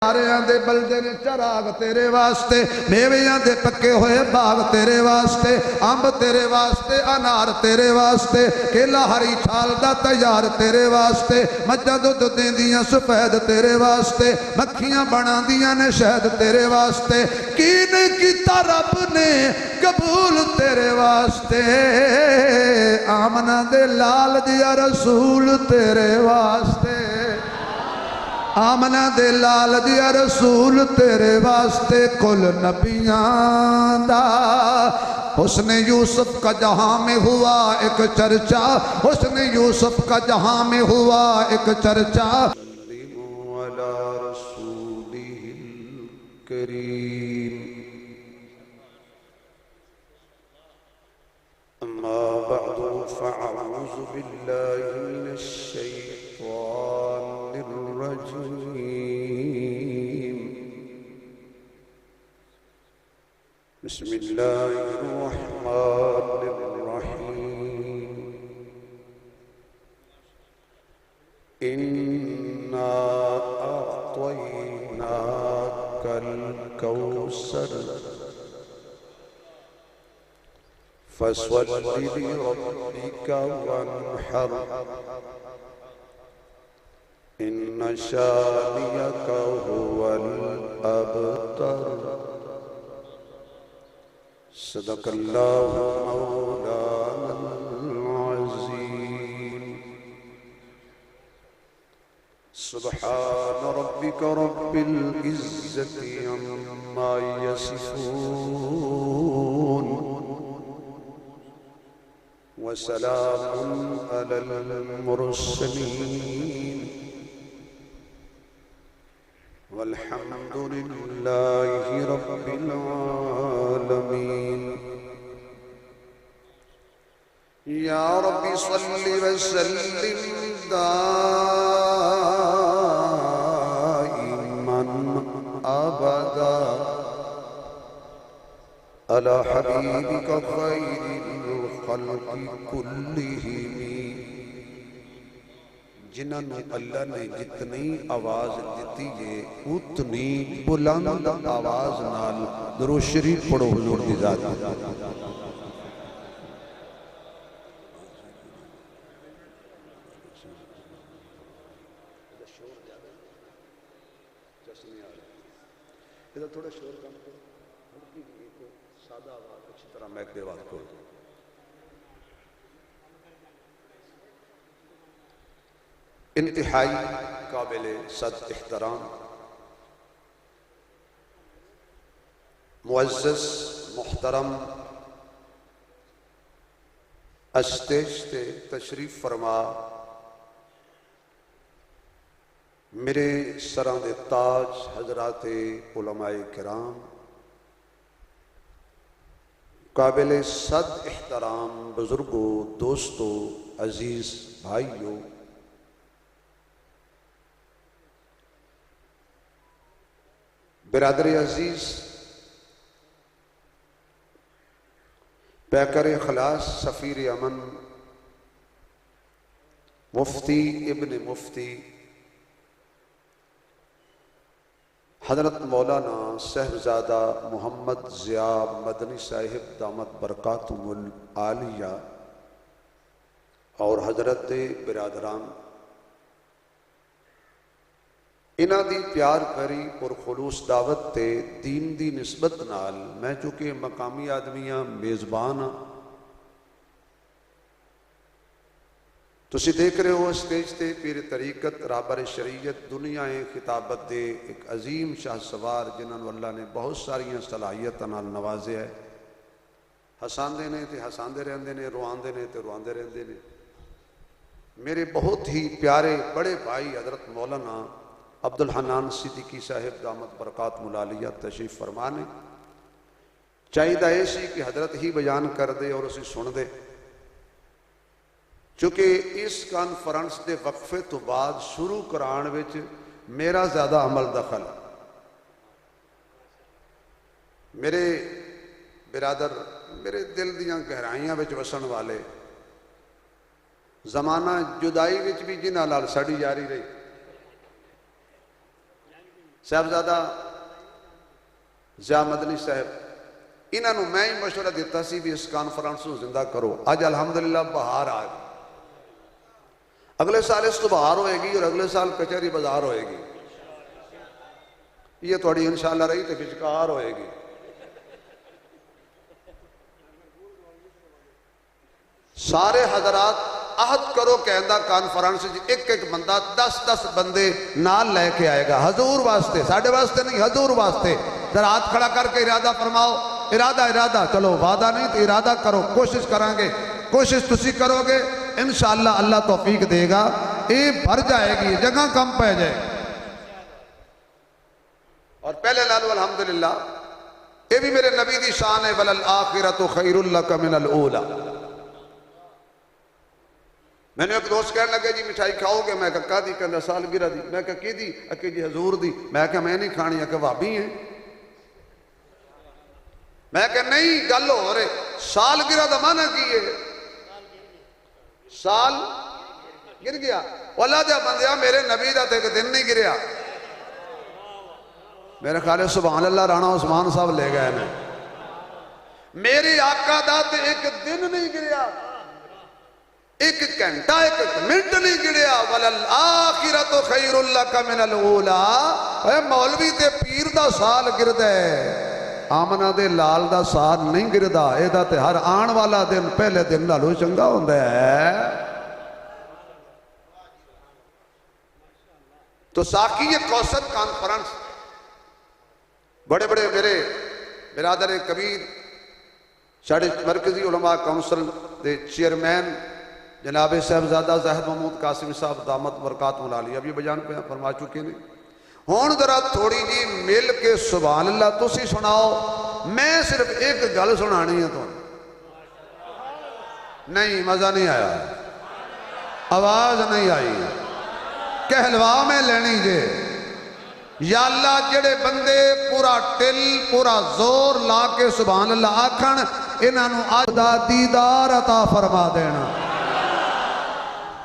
सारियां दे बलदे ने चराग तेरे वास्ते, मेवियां दे पक्के होए बाग तेरे वास्ते, अंब तेरे वास्ते, अनार तेरे वास्ते, केला हरी छाल दा तैयार तेरे वास्ते, मज्जां दुध देंदियां सफेद तेरे वास्ते, मक्खियां बनांदियां ने शहद तेरे वास्ते। की नहीं कीता रब ने कबूल तेरे वास्ते, आमना दे लाल दिया रसूल तेरे वास्ते, आमना दे लाल दिया रसूल तेरे वास्ते। कुल नबियां दा हुस्न यूसुफ का जहां में हुआ एक चर्चा, हुस्न यूसुफ का जहां में हुआ एक चर्चा। अला रसूलिहिल करीम, अम्मा बअदु फअऊज़ु बिल्लाहि मिनश शैतानिर रजीम। बिस्मिल्लाहिर रहमानिर रहीम। इन्ना अअतैनाकल कौसर फसल्लि लिरब्बिका वन्हर, इन्न शानियका हुवल अबतर। सदकल्लाहु मौलानल अज़ीम। सुब्हान रब्बिका रब्बिल इज़्ज़ति अम्मा यसिफून, वसलामुन अलल मुरसलीन, वल्हम्दुलिल्लाहि रब्बिल आलमीन। या रब्बी सल्लि व सल्लिम दाइमन अबदा अला हबीबिका खैरिल खल्क़ि कुल्लिहिम। जिन्होंने अल्लाह ने जितनी आवाज दी है उतनी बुलंद आवाज नाल दुरूद शरीफ पढ़ो हुजूर दी ज़ात। थोड़ा शोर कम करो, सादा आवाज अच्छी तरह महक दे आवाज करो। इंतहाई काबिले सद एहतराम मुअज़्ज़ज़ मुहतरम अस्तेज ते तशरीफ फरमा मेरे सरां दे ताज हजराते उलमाए किराम, काबिले सद एहतराम बुजुर्गों, दोस्तों, अजीज भाइयों, बिरादर अजीज, पैकर खलास, सफ़ीर अमन, मुफ्ती इब्न मुफ्ती हजरत मौलाना साहिबजादा मोहम्मद ज़िया मदनी साहिब दामत बरकातुहुल आलिया और हजरत बिरादरान, इन्हां दी प्यार भरी और खुलूस दावत ते दीन दी निस्बत नाल मैं चूंकि मकामी आदमी हाँ, मेज़बान हाँ, तुसी देख रहे हो स्टेज ते पीर तरीकत राबर शरीयत दुनिया खिताबत दे एक अजीम शाह सवार जिन्होंने अल्लाह ने बहुत सारिया सलाहियत नाल नवाजे है। हसांदे ने ते हसांदे रहंदे ने, रुआंदे ने ते रुआंदे रहंदे ने। मेरे बहुत ही प्यारे बड़े भाई हजरत मौलाना अब्दुल हन्नान सिद्दीकी साहिब दामत बरकातुहुल आलिया तशरीफ फरमा ने। चाहिदा यह सी कि हजरत ही बयान कर दे और असीं सुन दे, चूँकि इस कॉन्फ्रेंस के वक्फे तो बाद शुरू कराने विच मेरा ज़्यादा अमल दखल। मेरे बिरादर, मेरे दिल दियां गहराइयां विच वसन वाले, जमाना जुदाई विच भी जिन्हां नाल साडी यारी रही, साहबजादा ज़िया मदनी साहब, इन्होंने मैं ही मशवरा दिता सी भी इस कॉन्फ्रेंस को जिंदा करो। अज अलहमदुलिल्लाह बहार आ गई। अगले साल इस तो बहार होएगी और अगले साल कचहरी बाजार होएगी। ये थोड़ी इंशाअल्लाह रही तो फिचकार होएगी। सारे हजरात अहद करो कहना कॉन्फ्रेंस एक एक बंदा 10-10 बंदे नाल लेके आएगा हजूर वास्ते, साढ़े वास्ते नहीं, हजूर वास्ते। जरा हाथ खड़ा करके इरादा फरमाओ। इरादा इरादा, चलो वादा नहीं तो इरादा करो। कोशिश करांगे, कोशिश तुसी करोगे, इंशाअल्लाह अल्लाह तौफीक देगा। ये भर जाएगी, जगह कम पै जाए। और पहले लालू अल्हम्दुलिल्लाह, ये भी मेरे नबी दी शान है, वलल आखिरतु खैरुल लक मिनल ऊला। मैंने एक दोस्त कहने लगे जी मिठाई खाओगे? मैं कहा दी? कहना सालगिरह दी। मैं कहा की दी? अके जी हजूर दी। मैं कहा मैं नहीं खानी। अके भाभी है। मैं कहा नहीं, गल हो रहे सालगिरह का माना की है? साल गिर गया। अल्लाह दे बंदिया, मेरे नबी का तो एक दिन नहीं गिरया। मेरे ख्याल सुभान अल्लाह राणा उस्मान साहब ले गए ने। मेरे आका दा ते एक दिन नहीं गिरया, एक घंटा एक मिनट नहीं गिरया। वलल आखिरतु खैरुल लक मिनल ऊला। मौलवी ते पीर दा साल गिरदा है, आमना दे लाल दा साल नहीं गिरदा। एदा ते हर आने वाला दिन पहले दिन नालों चंगा हुंदा है। तो साकी कौसर कॉन्फ्रेंस, बड़े बड़े मेरे बिरादर कबीर, साढ़े मरकजी उलमा काउंसिल के चेयरमैन जनाब साहबजादा ज़ाहिद महमूद कासिम साहब दामत बरकात मुलाली अभी बयान पे फरमा चुके ने। हुण जरा थोड़ी जी मिल के सुभान अल्लाह तुसी सुनाओ। मैं सिर्फ एक गल सुनानी है तो नहीं, मजा नहीं आया, आवाज नहीं आई, कहलवा में लेनी जे। या अल्लाह जेड़े बंदे पूरा टिल पूरा जोर ला के सुभान अल्लाह आखण, इन्हों अज दा दीदार अता फरमा देना।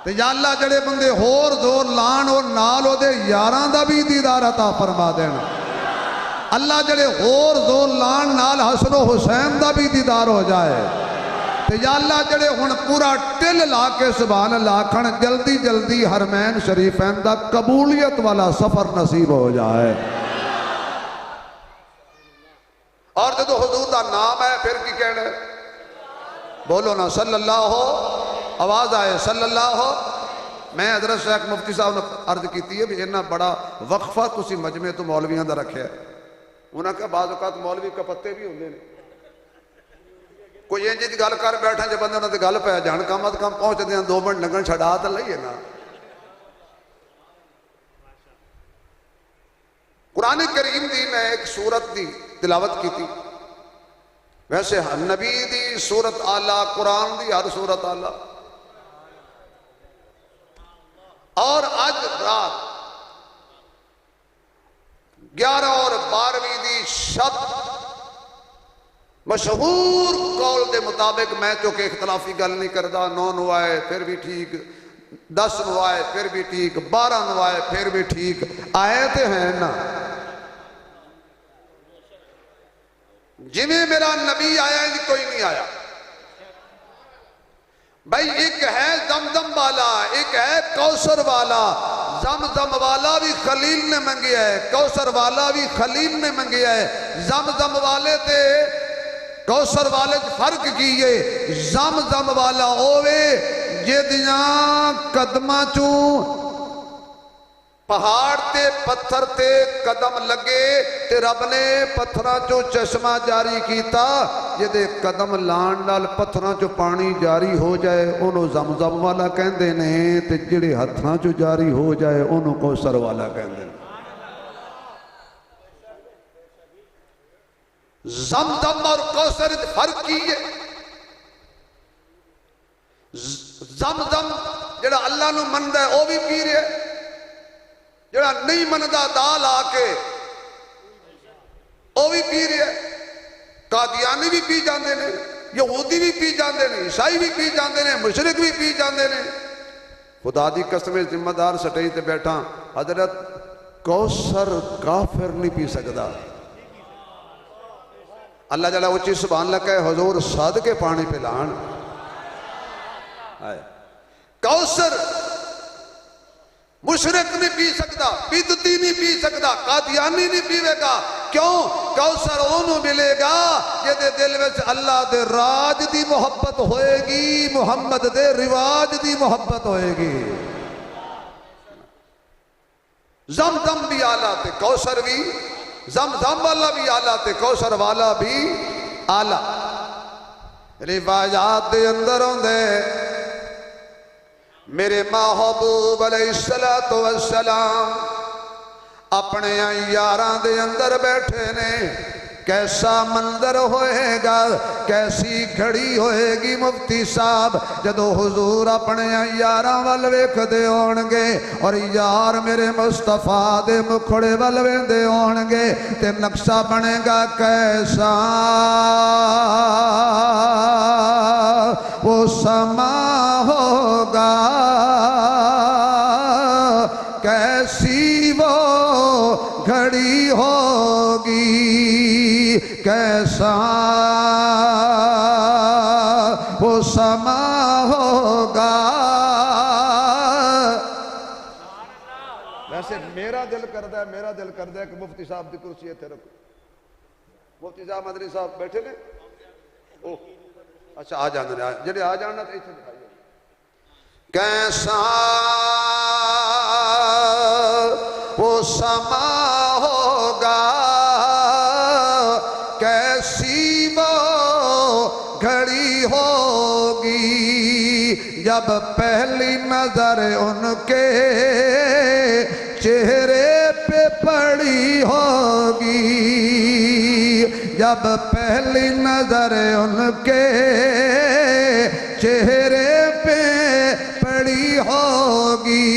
ते या अल्लाह जेड़े बंदे होर जोर लाण और नाल ओदे यारां दा भी दीदार अता फरमा देना। अल्लाह जेड़े होर जोर लाण नाल हसन हुसैन दा भी दीदार हो जाए। ते या अल्लाह जेड़े हुण पूरा टिल ला के सुभान अल्लाह आखण, जल्दी जल्दी हरमैन शरीफैन दा कबूलियत वाला सफर नसीब हो जाए। और जो हुजूर दा नाम है फिर की कहना, बोलो ना सल्लल्लाहु, आवाज आए सल्लल्लाहु। मैं हजरत शेख मुफ्ती साहब ने अर्ज की है भी इन्ना बड़ा वक्फा तुसी मजमे तो मौलवियों का रखे। उन्होंने कहा बाज़ औक़ात मौलवी कपत्ते भी होंगे ने, कोई इंज की गल कर बैठा जो बंदे उन्होंने गल पै जान, कम अज कम पहुंचते 2 मिनट लगन छड़ा तो लईए ना। कुरान करीम की मैं एक सूरत की तिलावत की थी। वैसे नबी दी सूरत आला, कुरान दी हर सूरत आला। और अज रात 11 और 12वीं दी शब मशहूर कौल के मुताबिक, मैं चूंकि इख्तलाफी गल नहीं करता, 9 नु आए फिर भी ठीक, 10 नु आए फिर भी ठीक, 12 नु आए फिर भी ठीक, आए तो हैं ना। जिमें मेरा नबी आया जी कोई नहीं आया भाई। एक है जमजम वाला, एक है कौसर वाला। जमजम वाला भी खलील ने मंगिया है, कौसर वाला भी खलील ने मंगिया है। जमजम वाले ते कौसर वाले फर्क की है। जमजम वाला ओवे जिदियां कदमां चू पहाड़ ते पत्थर ते कदम लगे ते रब ने पत्थरां चो चश्मा जारी किया। जिदे कदम लाण नाल पत्थरां चो पानी जारी हो जाए उन्होंने जमजम वाला कहते ने, ते जिहड़े हत्थां चो जारी हो जाए उन्होंने कौसर वाला कहते हैं। जमजम और कौसर फर्क की है। जमजम जिहड़ा अल्लाह नूं मनदा है वह भी पी रहा है, जिहड़ा नहीं मनदा दाल आके वह भी पी रहा है। कादियानी भी पी जाते हैं, यहूदी भी पी जाते हैं, ईसाई भी पी जाते हैं, मुशरिक भी पी जाते हैं। खुदा दी कसम जिम्मेदार सटई ते बैठा हजरत कौसर काफिर नहीं पी सकता। अल्लाह जला उच्ची सुभान अल्लाह कहे हुजूर सद के पानी पिलान। कौसर मुशरिक नहीं पी सकता, बिदती नहीं पी सकता, कादियानी नहीं पीवेगा। क्यों? कौसर ओनू मिलेगा जिहदे दिल विच अल्लाह दे राज दी मोहब्बत होएगी, मुहम्मद दे रिवाज दी मोहब्बत होएगी। जमजम भी आला ते कौसर भी, जमजम वाला भी आला ते कौसर वाला भी आला। रिवाजात दे अंदर आउंदे मेरे महबूब अलैहिस्सलातु वस्सलाम अपने यारां दे अंदर बैठे ने। कैसा मंजर होएगा, कैसी घड़ी होएगी मुफ्ती साहब जदों हुजूर अपने यारां वल वेखदे होणगे और यार मेरे मुस्तफा दे मुखड़े वल वेंदे होणगे ते नक्शा बनेगा कैसा वो समा होगा, कैसी वो घड़ी होगी, कैसा वो समा होगा। वैसे मेरा दिल करता है, मेरा दिल करता है कि मुफ्ती साहब की कुर्सी इत्थे रखो। मुफ्ती साहब मदनी साहब बैठे ने। ओह अच्छा आ जाने जेडे आ जाना तो इत्थे दिखाइए। कैसा वो समा होगा, कैसी वो घड़ी होगी जब पहली नजर उनके चेहरे पे पड़ी होगी, जब पहली नजर उनके चेहरे पे पड़ी होगी।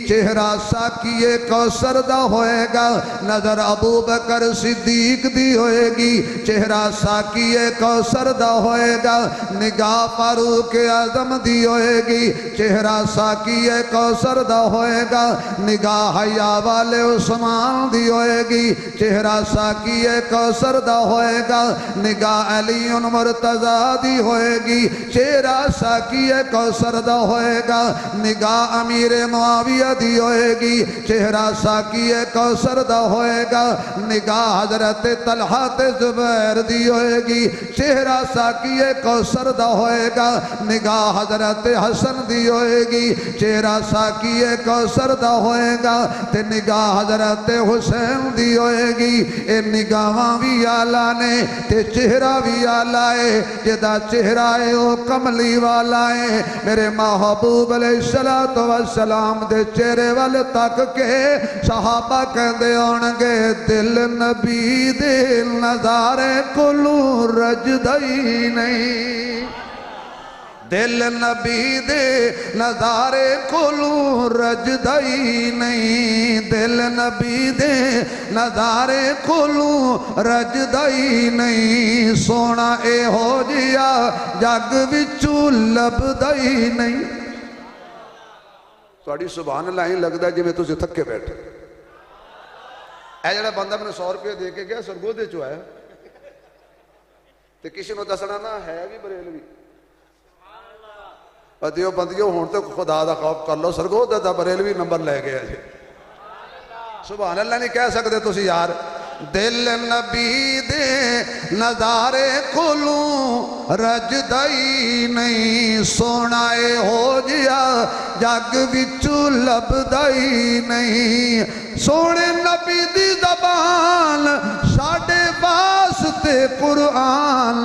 चेहरा साकिए कौसर दा होएगा, नजर अबू बकर सिद्दीक दी होएगी। चेहरा साकिए कौसर दा होएगा, निगाह फारूक आजम दी होएगी। चेहरा साकिए कौसर दा होएगा, निगाह हया वाले उस्मान दी होएगी। चेहरा साकिए कौसर दा होएगा, निगाह अली मुर्तजा दी होएगी। चेहरा साकिए कौसर दा होएगा, निगाह अमीर मुआविया दी होएगी। चेहरा साकिए कौसर दा होएगा, निगाह हजरत तलहा ते जुबैर दी होएगी। चेहरा साकिए कौसर दा होएगा, निगाह हजरत हसन दी होएगी। चेहरा साकिए कौसर दा होएगा ते निगाह हजरत हुसैन दी होएगी। ए निगाहां भी आला ने ते चेहरा भी आला है, जिहदा चेहरा है वो कमली वाला है। मेरे महबूब अलैहिस्सलातु वस्सलाम दे चेहरे वाल तक के सहाबा कहंदे होणगे दिल नबी दे नज़ारे कोलों रजदा ही नहीं, दिल नबी दे नज़ारे कोलों रजदा ही नहीं, दिल नबी दे नज़ारे कोलों रजदा ही नहीं। सोना ए हो जिया जग विचों लभदा ही नहीं। तुहाडी सुभान अल्लाह ही लगदा जिवें तुसीं थके बैठे। ए जिहड़ा बंदा मैनूं 100 रुपये दे के गया सरगोधे चों आया ते किसी नूं दसना ना है भी बरेलवी। दियो बंदियों हुण तो खुदा दा खौफ कर लो, सरगोधे दा बरेलवी नंबर लै गया जी। सुभान अल्लाह नहीं कह सकते तुसीं यार। दिल नबी दे नज़ारे कोलों रजदा ही नहीं, सोना ए हो जिया जग विचों लभदा ही नहीं। सोने नबी दी ज़बान साडे वास्ते कुरान,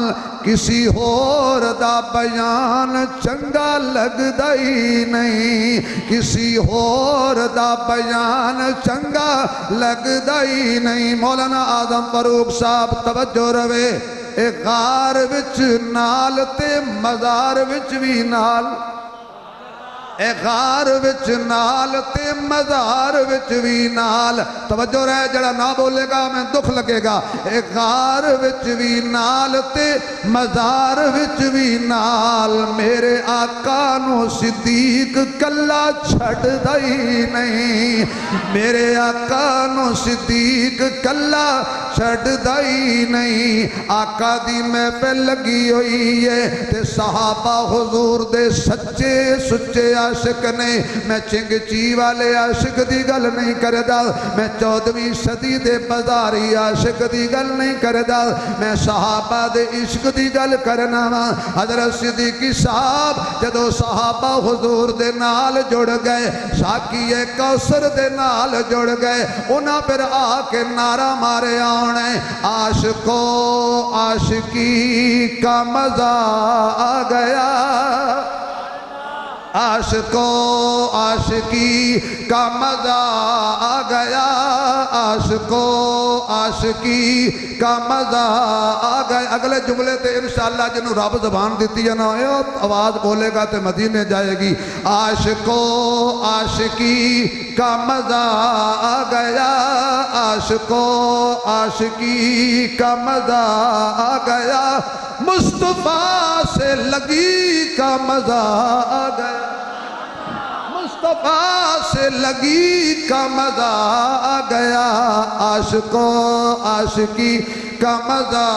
किसी होर दा बयान चंगा लगदा ही नहीं, किसी होर दा बयान चंगा लगदा ही नहीं। मौलाना आजम फरूक साहब तवज्जो रवे, ए गार विच नाल ते मज़ार विच भी नाल। ए गार विच नाल ते मज़ार विच भी नाल। तवज्जो रहे, जड़ा ना बोलेगा मैं दुख लगेगा। ए गार विच भी नाल ते मज़ार विच भी नाल। मेरे आका नू सिद्दीक कल्ला छड्डदा ही नहीं, मेरे आका नू सिद्दीक कल्ला छड्डदा ही नहीं। आका दी महफिल लगी हुई है ते सहाबा हुजूर दे सच्चे सुच्चे आशिक ने। मैं चिंगची वाले आशिक दी गल नहीं करदा, मैं 14वीं सदी दे बाजारी आशिक दी गल नहीं करदा, मैं सहाबा दे इश्क दी गल करना वा। हजरत सिद्दीकी साहब जदों सहाबा हुजूर दे नाल जुड़ गए, साकिए कौसर दे नाल जुड़ गए, उन्हां फिर आके नारा मारे आने, आशिको आशिकी का मजा आ गया, आशिको आशिकी का मजा आ गया, आशिको आशिकी का मजा आ गया। अगले जुमले ते इंशाअल्लाह जिन्हों रब ज़बान दी है ना, आवाज बोलेगा तो मदीने जाएगी। आशिको आशिकी का मजा आ गया, आशिको आशिकी का मजा आ गया, मुस्तफा से लगी का मजा आ गया, मुस्तफा से लगी का मजा आ गया, आशिको आशिकी का मजा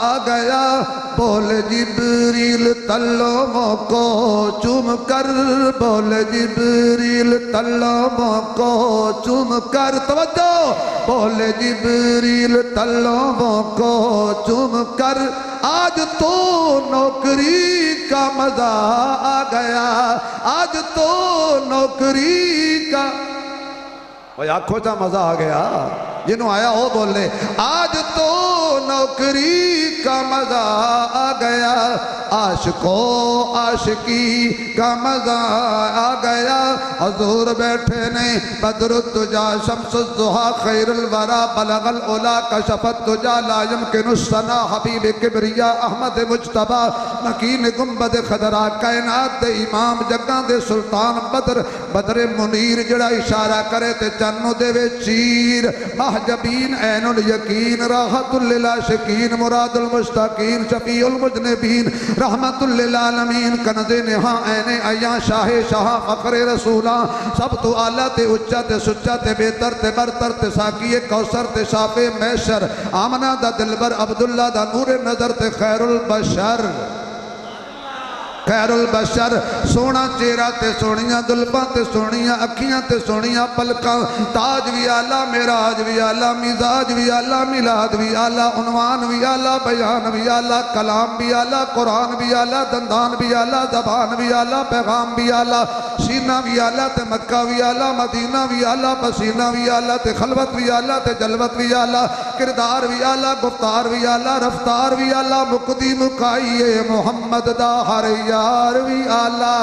आ गया। बोल जिब्रील तल्लों को चूम कर, बोल जिब्रील तल्लों को चूम कर, तवज्जो, बोल जिब्रील तल्लों को चूम कर, आज तो नौकरी का मजा आ गया, आज तो नौकरी का, भाई आंखों का मजा आ गया, जिन्हों आया वो बोले, आज तो नौकरी का मजा आ गया, आशिको आशिकी का मजा आ गया। हजूर बैठे ने, बद्रुत तुजा शम्सुद दुहा खैरुल वरा बलगल उला कशफत तुजा ला यमकिनुस सना हबीब किबरिया अहमद मुज्तबा मकीन गुंबद खदरा कायनात दे इमाम जग्गां दे सुल्तान बदर बदरे मुनीर जड़ा इशारा करे ते चन्नू देवे चीर महजबीन ऐनुल यकीन राहतुल लिल आशिकीन मुरादुल मुश्ताकीन शफीउल मुज़निबीन रहमतुल लिल आलमीन कनज़े नेहा ऐने अया शाहे शाह फखरे रसूला सब तो आला ते उच्चा ते सुच्चा ते बेहतर ते बरतर ते साकिए कौसर ते शाफे मैशर आमना दा दिलबर अब्दुल्ला दा नूरे नजर ते खैरुल बशर खैरुल बशर सोना चेहरा ते सोनिया दुल्फा ते सोनिया अखियां ते सोनिया पलकां ताज भी आला मेराज भी आला मिजाज भी आला मिलाद भी आला उन्वान भी आला बयान भी आला कलाम भी आला कुरान भी आला दंदान भी आला जबान भी आला पैगाम भी आला सीना भी आला ते मक्का भी आला मदीना भी आला पसीना भी आला ते खलवत भी आला ते जलवत भी आला किरदार भी आला गुफ्तार भी आला रफ्तार भी आला मुकदी मुकाइए मोहम्मद दा हर यार भी आला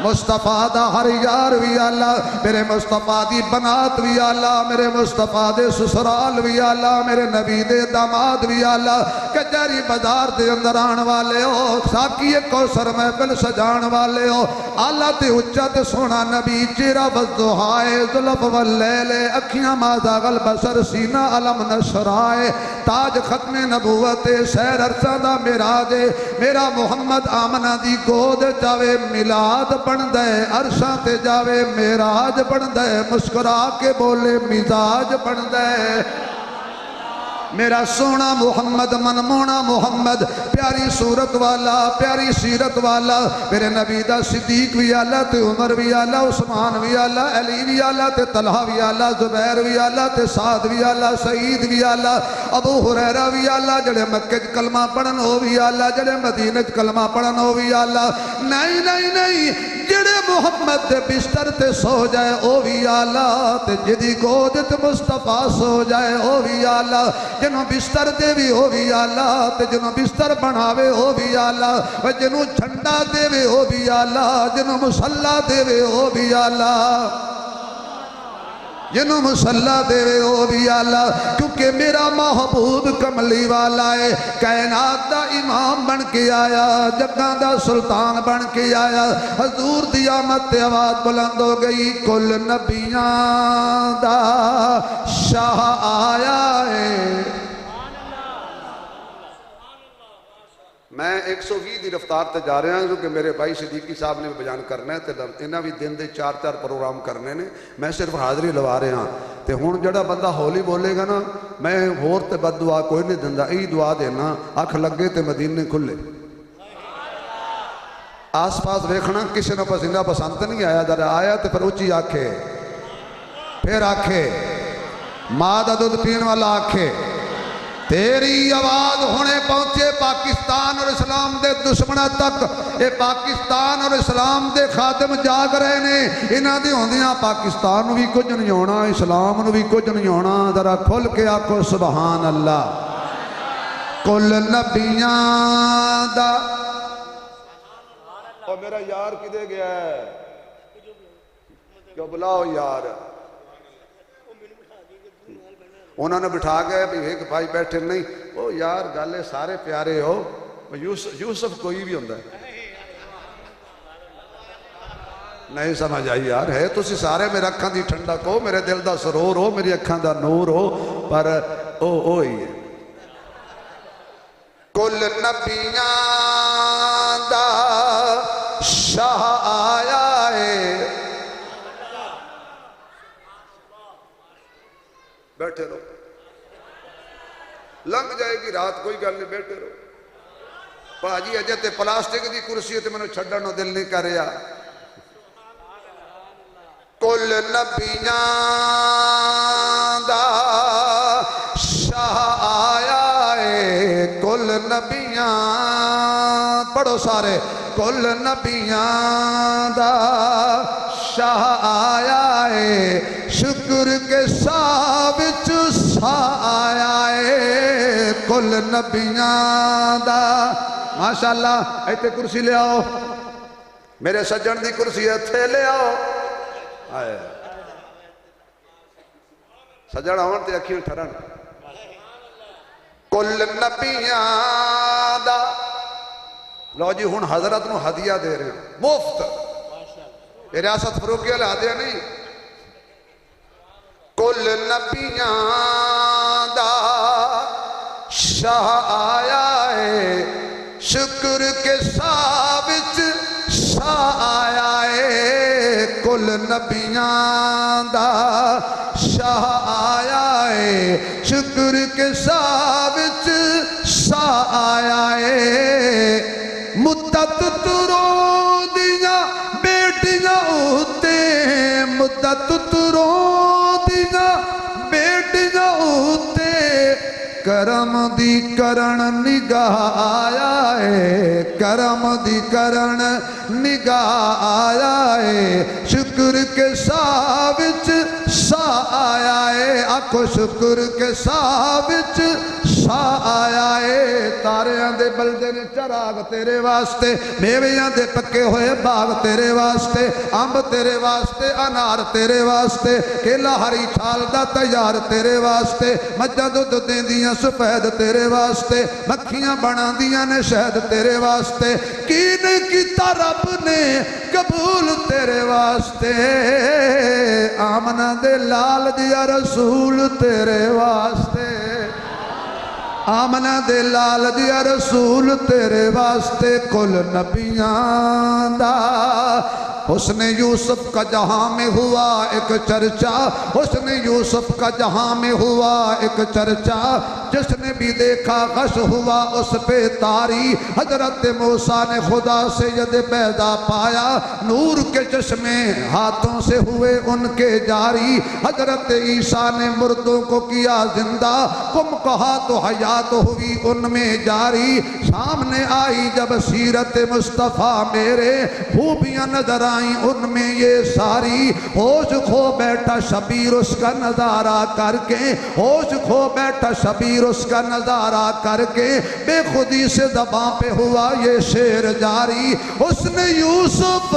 मुस्तफा दा हर यार भी आला मेरे मुस्तफा दी बनात भी आला मेरे मुस्तफा दे ससुराल भी आला मेरे नबी दे दामाद भी आला कचहरी बाजार दे अंदर आने वाले हो साकी कौसर महफिल सजान वाले हो आला ते उच्चा ते सोना नबी चेहरा बज़दुहाए जुल्फ वल्लैले अखियां माज़ागल बसर सीना अलम नशराए ताज खत्मे नबूवत सैर अरसा दा मिराज मेरा मुहम्मद आमना दी गोद जावे मिलाद बनदा अरशा ते जावे मेराज बनदा मुस्कुरा के बोले मिजाज बनदा मेरा सोना मुहम्मद मनमोना मुहम्मद प्यारी सूरत वाला प्यारी सीरत वाला मेरे नबी दा सिद्दीक भी आला ते उमर भी आला उस्मान भी आला अली भी आला ते तलहा भी आला जुबैर भी आला ते साद भी आला सईद भी आला अबू हुरैरा भी आला जड़े मक्के च कलमा पढ़न वो भी आला जड़े मदीने च कलमा पढ़न वो भी आला नहीं नहीं नहीं जड़े मुहम्मद दे बिस्तर ते सो जाए वो भी आला ते जिदी गोद ते मुस्तफा सो जाए वो भी आला जिन्हों बिस्तर दे भी हो भी आला ते जिन्हों बिस्तर बनावे हो भी आला जिन्हों झंडा देवे हो भी आला जिन्हों मुसल्ला देवे हो भी आला जिन्हों मुसल्ला देवे वो भी आला, क्योंकि मेरा महबूब कमली वाला है। कायनात दा इमाम बन के आया, जग्गां दा सुल्तान बन के आया। हजूर दी आमद आवाज बुलंद हो गई, कुल नबियां दा शाह आया है। मैं 120 की रफ्तार से जा रहा क्योंकि मेरे भाई सिद्दीकी साहब ने बयान करना है, तो इन्हें भी दिन के 4-4 प्रोग्राम करने ने। मैं सिर्फ हाज़री लवा रहा। तो हुण जिहड़ा बंदा हौली बोलेगा ना, मैं होर तो बद दुआ कोई नहीं दिंदा, यही दुआ देना, अख लगे तो मदीने खुले। आस पास वेखना, किसी ने पसीना पसंद नहीं आया, जरा आया तो फिर उची आखे, फिर आखे, माँ का दुध पीने वाला आखे। तेरी आवाज हुणे पहुंचे पाकिस्तान और इस्लाम के दुश्मनों तक। ये पाकिस्तान और इस्लाम के खादिम जाग रहे ने, इन्हां दी होंदियां पाकिस्तान भी कुछ नहीं होना, इस्लाम भी कुछ नहीं होना। जरा खुल के आखो सुबहान अल्लाह। कुल नबियां दा। और मेरा यार किधे गया है? क्यों बुलाओ यार। उन्होंने बिठा गए भी एक भाई बैठे नहीं। ओ यार गल सारे प्यारे हो, यूसुफ कोई भी होंदा नहीं समझ आई यार। है तुसी सारे मेरे अखां दी ठंडक हो, मेरे दिल दा सरोर हो, मेरी अखां दा नूर हो, पर ओ ही है। कुल नबियां दा शाह आया है। बैठे रहो, लंघ जाएगी रात, कोई गल नहीं, बैठे रहो। भाजी अजे ते प्लास्टिक की कुर्सी है, मैंने छड्डण नूं दिल नहीं कर रहा। कुल नबियां दा शाह आया है। कुल नबियां, पढ़ो सारे। कुल नबियां दा शाह आया है, शुक्र के साह विच साह आया है। कुल नबियां दा माशाअल्लाह। इत्थे कुर्सी ले आओ, मेरे सज्जन दी कुर्सी इत्थे ले आओ। आए सज्जन आवन ते अखियां ठरन। कुल नबियां दा। लो जी हुण हजरत नूं हदिया दे रहे हो मुफ्त। रियासत फरूकी वाले आदे नहीं। कुल नबियां दा शाह आया है, शुक्र के साह विच शाह आया है। कुल नबियां दा शाह आया है, शुक्र के साह विच शाह आया है। मुद्दत तुरो दियां बेटियां उते, मुद्दत तुरो दियां बेटियां उते, करम दी करण निगाह आया है। करम दी करण निगाह आया है, शुक्र के साह विच साह आया है। आखो शुक्र के साह विच साह आया है। तारियां दे बलदे ने चराग तेरे वास्ते, मेवियां दे पक्के होए बाग तेरे वास्ते, अंब तेरे वास्ते, अनार तेरे वास्ते, केला हरी छाल दा तैयार तेरे वास्ते, मज्जां दुध देंदियां सफेद तेरे वास्ते, मक्खियां बनांदियां ने शहद तेरे वास्ते। की नहीं कीता रब ने कबूल तेरे वास्ते। आमना दे लाल दिया रसूल तेरे वास्ते, आमना दे लाल दिया रसूल तेरे वास्ते। कुल नबियां दा हुस्न यूसुफ का जहां में हुआ एक चर्चा, हुस्न यूसुफ का जहां में हुआ एक चर्चा, जिसने भी देखा गश हुआ उस पे तारी। हजरत मूसा ने खुदा से यद पैदा पाया, नूर के चश्मे हाथों से हुए उनके जारी। हजरत ईसा ने मुर्दों को किया जिंदा, कुम कहा तो हयात हुई उनमें जारी। सामने आई जब सीरत मुस्तफ़ा मेरे, खूबियां नजर आई उनमें ये सारी। होश खो बैठा शबीर उसका नजारा करके, होश खो बैठा शबीर उसका नजारा करके, बेखुदी से दबा पे हुआ ये शेर जारी। उसने यूसुफ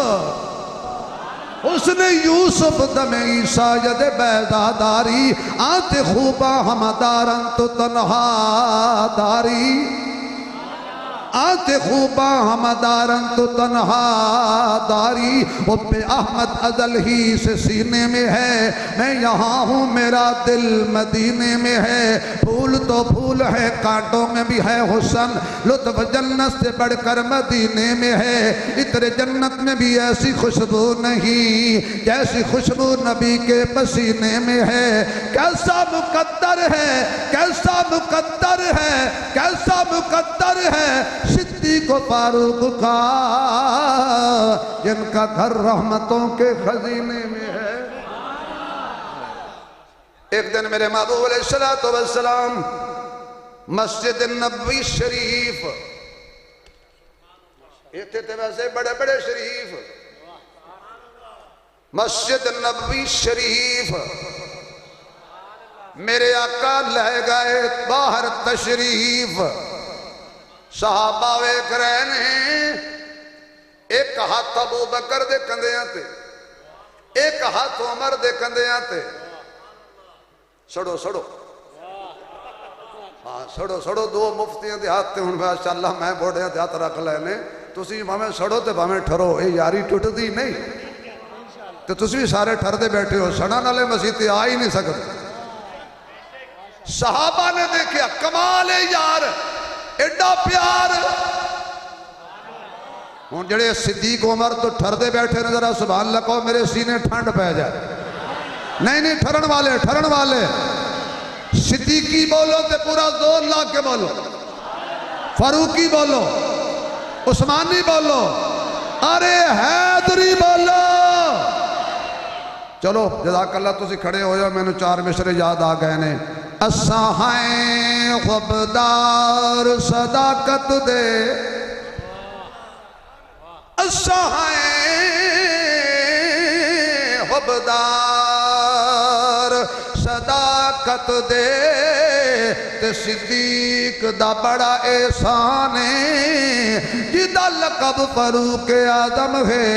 उसने यूसुफ दमे ईसा यद बैदादारी आते खूबा हमदारन तो तनहा दारी आते खूबा हमदारन तो तनहा दारी वो पे अहमद अजल ही से सीने में है, मैं यहाँ हूँ मेरा दिल मदीने में है। फूल तो फूल है कांटों में भी है हुस्न, लुत्फ जन्नत से बढ़कर मदीने में है। इतने जन्नत में भी ऐसी खुशबू नहीं जैसी खुशबू नबी के पसीने में है। कैसा मुकद्दर है, कैसा मुकद्दर है, कैसा मुकद्दर है सिद्दीक़ को फारूक का, जिनका घर रहमतों के खजीने में है। एक दिन मेरे महबूब अलैहिस्सलातु वस्सलाम मस्जिद नबवी शरीफ, इतने थे वैसे बड़े बड़े शरीफ, मस्जिद नबवी शरीफ मेरे आका ले गए बाहर तशरीफ। सहाबा वेख रहे ने, एक हाथ अबू बकर दे कंधियां ते, एक हाथ उमर दे कंधियां ते। सड़ो सड़ो, हाँ सड़ो सड़ो, दो मुफ्तियां दे हाथ ते हुण माशाअल्लाह मैं बोड़ियां दे हाथ रख लेने। तुसी भावें सड़ो ते भावें ठरो, ये यारी टुटदी नहीं। तो तुसी भी सारे ठरदे बैठे हो, सड़न वाले मसीह ते आ ही नहीं सकते। सहाबा ने देखा कमाल है यार, एडा प्यार। हुण जेड़े सिद्दीक उमर तो ठरदे बैठे ने, जरा सुभान अल्लाह कहो, मेरे सीने ठंड पै जाए। नहीं नहीं, ठरन वाले, ठरन वाले। सिद्दीकी बोलो तो पूरा जोर ला के बोलो, फारूकी बोलो, उस्मानी बोलो, अरे हैदरी बोलो। चलो जज़ाकल्लाह, तुसी खड़े हो जाओ, मैनू चार मिसरे याद आ गए ने। असा हैं ख़ुबदार सदाकत दे, असा हैं ख़ुबदार सदाकत दे, ते सिद्दीक दा बड़ा एहसान है जिदा लकब फरूक आदम है,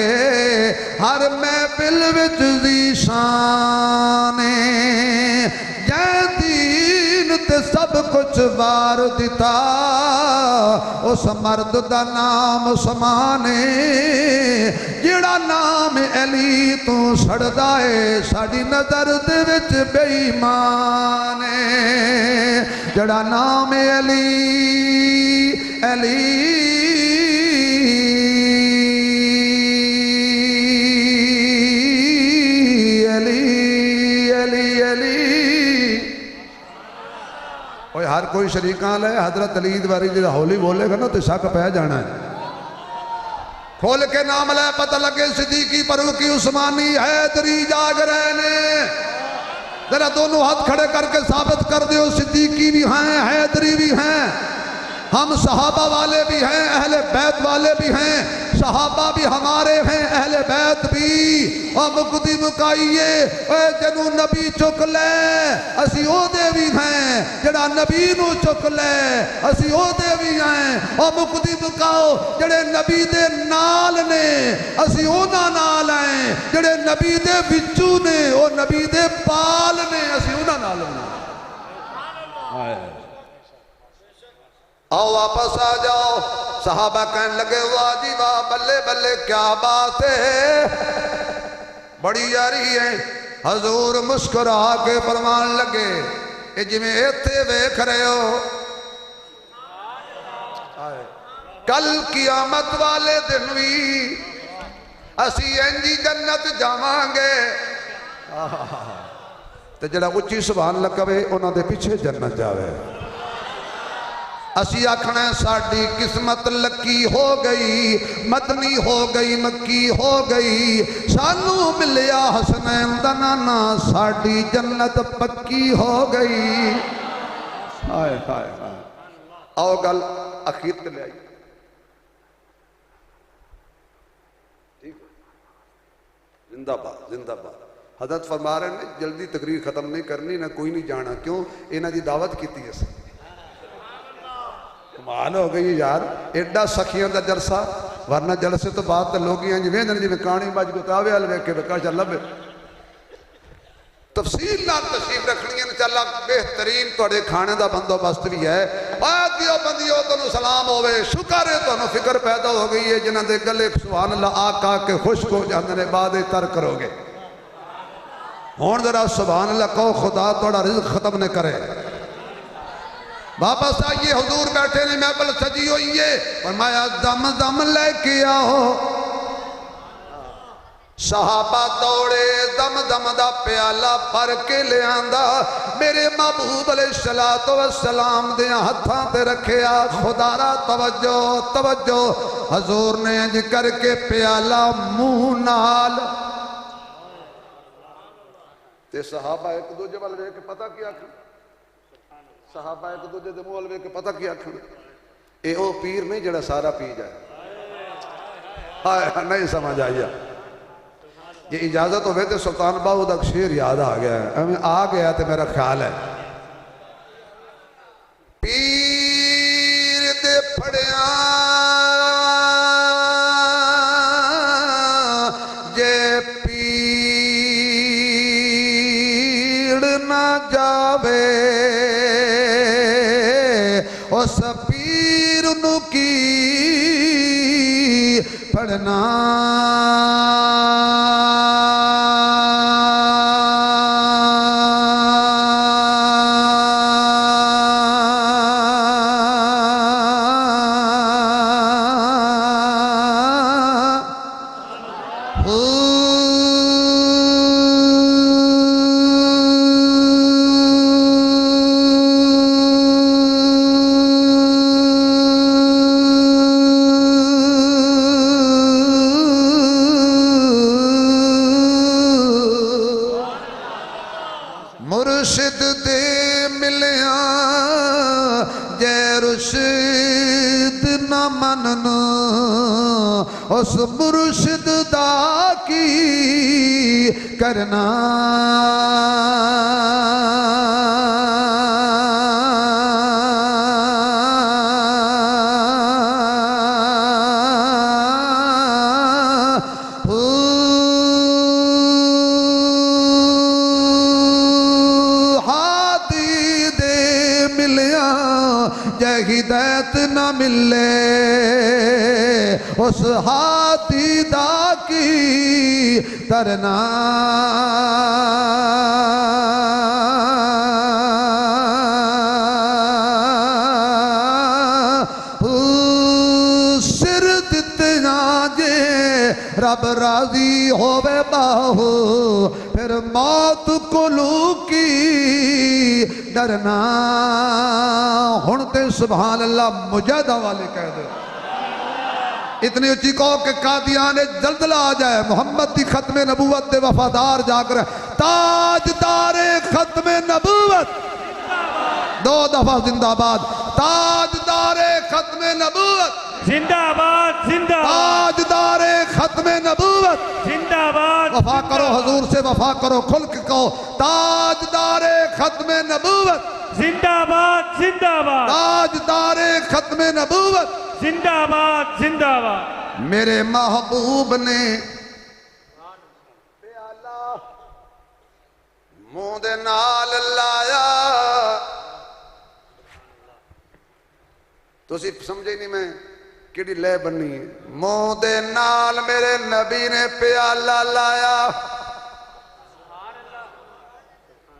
हर महफिल विच दी शान है। दीन ते सब कुछ वार दिता, उस मर्द दा नाम समाने, जिहड़ा नाम अली तू सड़दा है साडी नजर दे विच बेईमान है। जिहड़ा नाम अली अली हर कोई शरीका है। हजरत अली बारी जो हौली बोलेगा ना तो शक पै जाना है। खोल के नाम ले पता लगे सिद्दीकी फरूकी उस्मानी हैदरी जाग रहे ने। जरा दोनों हाथ खड़े करके साबित कर दो, सिद्दीकी भी हैं हैदरी भी हैं, हम सहाबा वाले भी हैं अहले बैत वाले भी हैं, सहाबा भी हमारे हैं अहले बैत भी। और मुक्ति मुकाइए जनु नबी चुक ले असी ओदे भी हैं, जड़ा नबी नू चुक ले असी ओदे भी हैं। और मुक्ति मुकाओ जड़े नबी दे नाल ने असी ओना नाल हैं, जड़े नबी दे विचू ने ओ नबी दे पाल ने असी ओना नाल हैं। आओ वापस आ जाओ। सहाबा कहने लगे वाह जी वाह, बल्ले बल्ले क्या बात है, बड़ी यारी है। हजूर मुस्कुरा के फरमान लगे ये जिमें इत्थे वेख रहे हो, कल कियामत वाले दिन भी असी इंजी जन्नत जावांगे। ते जड़ा उच्ची सुभान लगे उन्होंने पिछे जन्नत जावे। असी आखना साड़ी किस्मत लकी हो गई, मदनी हो गई, मक्की हो गई, सानू मिलिया हसनैन दा नाना, साड़ी जन्नत पक्की हो गई। हाय हाय हाय। आओ गल अखीर ते ले आई। ठीक जिंदाबाद जिंदाबाद। हजरत फरमा रहे ने जल्दी तकरीर खत्म नहीं करनी, ना कोई नहीं जाना। क्यों? इन्हां दी दावत की असी। कमाल हो गई यार, एडा सखियां दा जलसा। वरना जलसे तो बाद तो लोग इंज वेंदन जिवें काणी मज गुतावे वाल वेख के बेका चल लभे तफसील नाल तशरीफ रखनी है इंशाअल्लाह बेहतरीन तुहाडे खाने का बंदोबस्त भी है आदियो बंदियो तुहानू सलाम होवे शुक्र है तुहानू फिक्र पैदा हो गई है जिन्हां दे गले सुभान अल्लाह आका के खुश्क हो जांदे ने बाद तर करोगे हुण जरा सुभान अल्लाह कहो खुदा तुहाडा रिज़्क खत्म न करे वापस आइए हुजूर बैठे ने महफिल सजी हुई है फरमाया दम दम लेके आओ सहाबा दौड़े दम दम दा प्याला भर के लियांदा मेरे महबूब अलैहिस्सलातु वस्सलाम दे हत्थां ते रखिया खुदारा तवज्जो तवज्जो हजूर ने इंज करके प्याला मुंह नाल ते सहाबा एक दूजे वाल वेख के पता की आखन सहाबा एक दूजे दे मुंह वाल वेख के पता की आखन ए ओ पीर नहीं जेड़ा सारा पी जाए हाय नहीं समझ आया ये इजाजत हो तो सुल्तान बाहू का शेर याद आ गया है आ गया तो मेरा ख्याल है पीर दे फड़िया जे पीड़ ना जावे उस पीर नू की फड़ना मुर्शिद दे मिलिया जै रुशिद न मनन उस मुर्शिद दा की करना हिदायत न मिले उस हाथी दा की तरना सिर दित्तियां जे रब राजी होवे बाहू फिर मौत कोलू की डरना हुण ते सुभान अल्लाह मुजाहिदा वाले कह दो इतनी ऊंची कहो कि कादियाने जल्दला आ जाए मोहम्मद की खत्मे नबूवत दे वफादार जाकर ताजदारे खत्मे नबूवत दो दफा जिंदाबाद ताजदारे खत्मे नबूवत जिंदाबाद जिंदाबाद ताजदारे खत्मे नबूवत जिंदाबाद वफा करो हजूर से वफा करो खुल के कहो ताजदारे खत्मे नबूवत जिंदाबाद जिंदाबाद ताजदारे खत्मे नबूवत जिंदाबाद जिंदाबाद मेरे महबूब ने मुंह दे नाल लाया तुसी समझे नहीं मैं कि लय बनी है मुंह दे नाल मेरे नबी ने प्याला लाया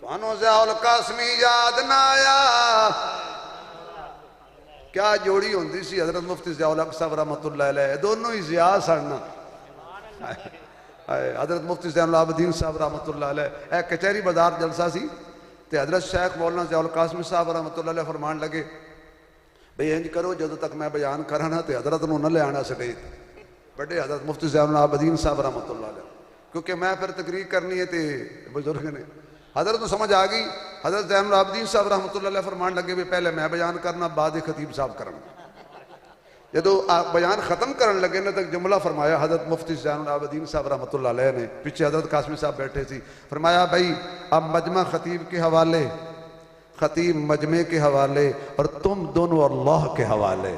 थानू ज़ियाउल कासमी याद ना आया क्या जोड़ी होंदी सी हजरत मुफ्ती ज़ियाउल हक साहब रहमतुल्लाह अलैह दोनों ही ज़िया सन हजरत मुफ्ती ज़ैनुल आबिदीन साहब रहमतुल्लाह अलैह ए कचहरी बाजार जलसा सी ते हजरत शेख मौलाना ज़ियाउल कासमी साहब रहमतुल्लाह अलैह फरमान लगे भाई इंज करो जो तक मैं बयान करा ना तो हजरत नूं न ले आना स्टेज बड़े हजरत मुफ्ती ज़ैनुल आबिदीन साहब रहमतुल्लाह अलैह क्योंकि मैं फिर तकरीर करनी है तो बुजुर्ग ने हजरत को समझ आ गई हजरत ज़ैनुल आबिदीन साहब रहमतुल्लाह अलैह फरमान लगे भी पहले मैं बयान करना बाद खतीब साहब करना जो बयान खत्म करने लगे ना तक जुमला फरमाया हजरत मुफ्ती ज़ैनुल आबिदीन साहब रहमतुल्लाह अलैह ने पीछे हजरत कासमी साहब बैठे थे फरमाया भाई अब मजमा खतीब के हवाले खतीब मजमे के हवाले और तुम दोनों अल्लाह के हवाले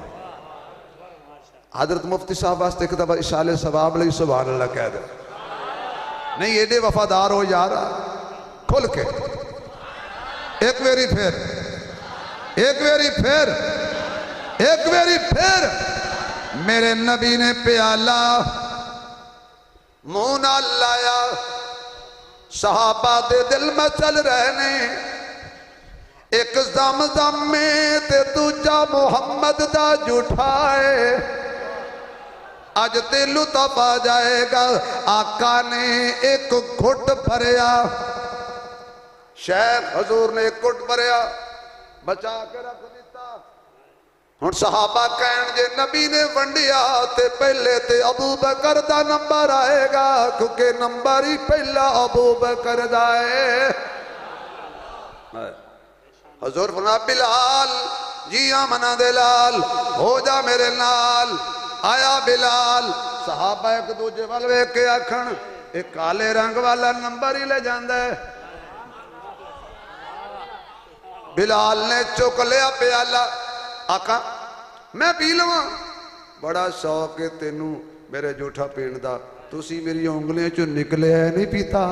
हजरत मुफ्ती साहब वास्ते एक दफा इशाले सवाब लई सुभान अल्लाह कह दे। नहीं एडे वफादार हो यार, खुल के एक वेरी फिर, एक वेरी फिर, एक वेरी फिर। मेरे नबी ने प्याला मुंह ना लाया, सहाबा दे दिल में चल रहे ने, एक ज़म-ज़म में ते दूजा मुहम्मद दा झूठा है। अज ते लुत्फ आ जाएगा। आका ने एक घुट भरिया, शेख हजूर ने एक घुट भरिया, बचा के रख दिता। हुण सहाबा कहण जे नबी ने वंडिया ते पहले ते अबू बकर दा नंबर आएगा, क्योंकि नंबर ही पहला अबू बकर दा है। हजूर फरमा बिलाल जी मना दे लाल, हो जा मेरे नाल। आया बिलाल, सहाबा एक दूजे वाल वेख के आखण एक काले रंग वाला नंबर ही ले जांदा है। बिलाल ने चुक लिया प्याला, आका मैं पी लवां, बड़ा शौक है तेनू मेरे जूठा पीण दा, तुसी मेरी उंगलियां चो निकले नहीं पीता।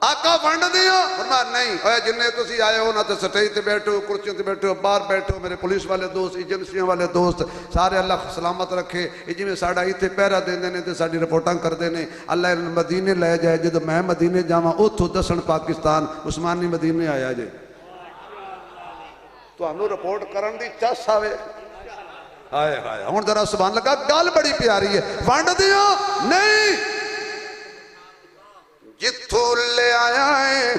आका वंड दियो, फरमाया नहीं ओए जिन्ने तुसी आए हो ना तो स्टेज ते बैठो, कुर्सियों ते बैठो, बाहर बैठो, मेरे पुलिस वाले दोस्त, एजेंसियों वाले दोस्त सारे अल्लाह सलामत रखे। जिवें साडा इत्थे पहरा देंदे ने ते साडी रिपोर्टां करदे ने, अल्लाह मदीने लै जाए। जदों मैं मदीने जावां उत्थों दसण पाकिस्तान उस्मानी मदीने आया जे, तुहानू रिपोर्ट करन दी चस आवे। हाय हाय हुण जरा सुभान लगा, गल बड़ी प्यारी है। वंड दियो नहीं, जिथों ले आया है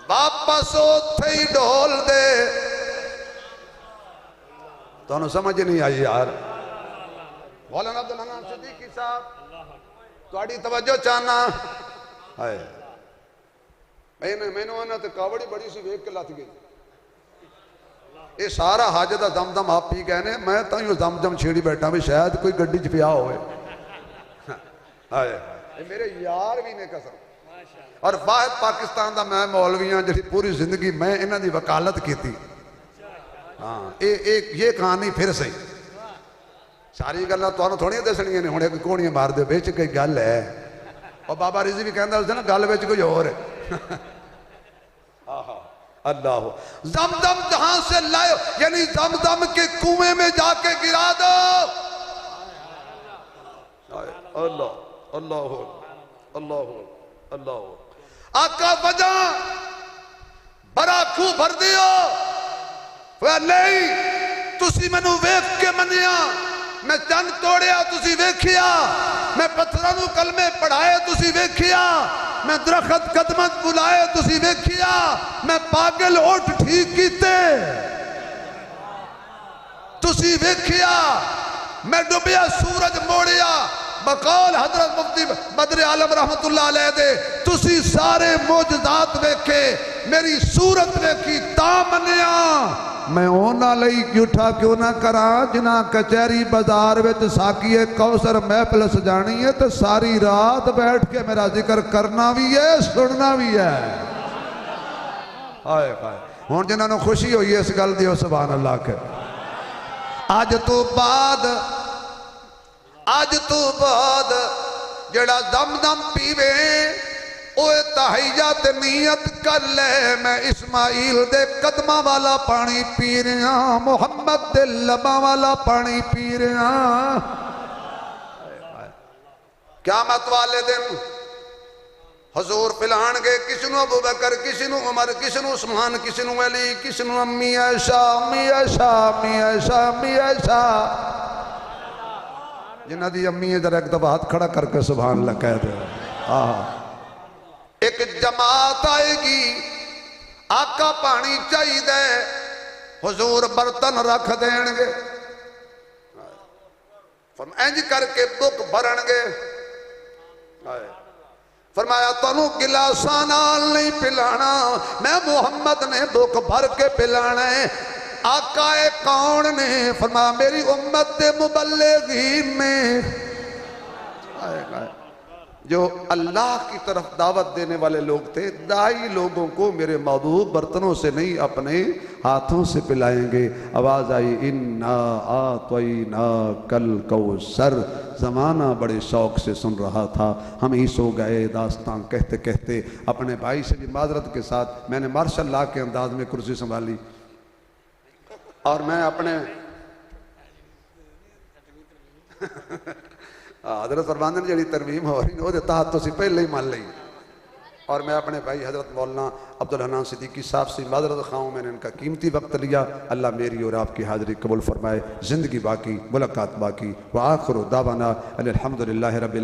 वापस उथे ही ढोल दे। तुहानू समझ नहीं आई यार। मौलाना अब्दुल हन्नान सिद्दीकी साहब तुहाडी तवज्जो चाहना है। मैनू आना तो कावड़ी बड़ी सी वेख के लथ गई। ये सारा हज का दम आप ही कहने, मैं तो दम छेड़ी बैठा भी शायद कोई गड्डी च पिया होए। मेरे यार भी ने कसम, और वाहिद पाकिस्तान का मैं मौलवी हाँ जी पूरी जिंदगी मैं इन्हां दी वकालत की। हाँ ये कहानी फिर सही, सारी गल्लां तुहानूं थोड़ियां दसणियां ने। हुणे कोई घोड़ियां मार दे बिच कोई गल है। और बाबा रिजी भी कहंदा उस दिन ना गल बिच कोई होर है। अल्लाह ज़म-ज़म जहां से लाए, यानी ज़म-ज़म के कुएं में जाके गिरा दो। अल्लाह अल्लाह अल्लाह अल्लाह। आका वजह बड़ा खूह भर दियो। नहीं तुसी मैनू वेख के मनिया, मैं चंद तोड़िया तुसी वेखिया, मैं पत्थरों नू कलमे पढ़ाए तुसी वेखिया, मैं दरखत कदमत बुलाए तुसी वेखिया, मैं पागल उठ ठीक कीते तुसी वेखिया, मैं डुबिया सूरज मोड़िया बकौल हजरत मुफ्ती बदर आलम रहमतुल्लाह अलैह दे। तुसी सारे मोजदात वेखे, मेरी सूरत वेखी ता मनिया। मैं उन्हां लई झूठा क्यों ना करा जिन्हां कचहरी बाजार विच साकीए कौसर महफिल सजानी है तो सारी रात बैठ के मेरा जिक्र करना भी है सुनना भी है। हाय हाय हुण जिन्हां नूं खुशी होई इस गल दी सुभान अल्लाह के। अज तो बाद जड़ा दम दम पीवे ओए तहैया ते नीयत कर ले, मैं इस्माइल दे कदमा वाला पानी पी रहा, मुहम्मद दे लबा वाला पानी पी रहा। क़यामत वाले दिन हजूर पिलाणगे किसी नूं अबू बकर, किसी नूं उमर, किसी नूं उस्मान, किसी नूं अली, किसी नूं अम्मी ऐशा, अम्मी ऐशा, अम्मी ऐशा, अम्मी ऐशा। जिन्हां दी अम्मी है जरा एक दफा हाथ खड़ा करके सुभान अल्लाह कह दे। एक जमात आएगी, आका पानी चाहिए, हुजूर बर्तन रख देंगे, इंज करके बुक भरनगे। फरमाया तुहानू गिलासा नाल नहीं पिलाना, मैं मुहम्मद ने बुक भर के पिलाना है। आका कौन ने? फरमाया मेरी उम्मत दे मुबल्लिगीन ने। जो अल्लाह की तरफ दावत देने वाले लोग थे, दाई लोगों को मेरे महबूब बर्तनों से नहीं अपने हाथों से पिलाएंगे। आवाज़ आई इन्ना आतैना कल कौसर। ज़माना बड़े शौक़ से सुन रहा था, हम ही सो गए दास्तां कहते कहते। अपने भाई से भी माजरत के साथ मैंने मार्शल लॉ के अंदाज में कुर्सी संभाली और मैं अपने हजरत फरमाते ने जी तरमीम हो रही वो तहत तो पहले ही मान ली। और मैं अपने भाई हजरत मौलाना अब्दुल हन्नान सिद्दीकी साहब से माजरत खाऊँ, मैंने इनका कीमती वक्त लिया। अल्लाह मेरी और आपकी हाज़िरी कबूल फरमाए। ज़िंदगी बाकी, मुलाकात बाकी। व आखिर दावाना अल्हम्दुलिल्लाहि रब्बिल